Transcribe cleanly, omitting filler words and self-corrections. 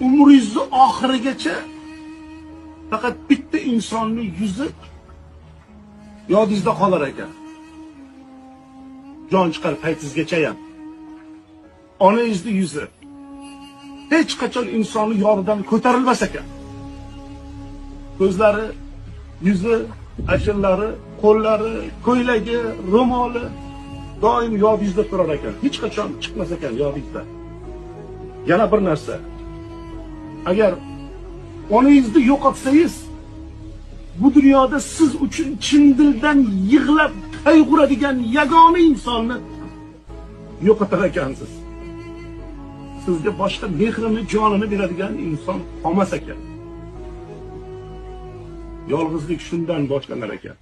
umringizni oxirigacha faqat bitta insonning yuzi yodingizda qolar ekan. Jon chiqar paytingizgacha ham. Onangizning yuzi hech qachon insonning yodidan ko'tarilmas ekan. Ko'zlari, yuzi, ashillari, qo'llari, ko'ylagi, ro'moli doim yodingizda turar ekan. Hech qachon chiqmas ekan yodingizdan. Yana bir narsa. Agar onangizni yo'qotsangiz, bu dunyoda siz uchun chin dildan yig'lab qayg'uradigan yagona insonni yo'qotar ekansiz. Sizga boshqa mehrini, jonini beradigan inson qolmas ekan. Yolg'izlik shundan boshlanar ekan.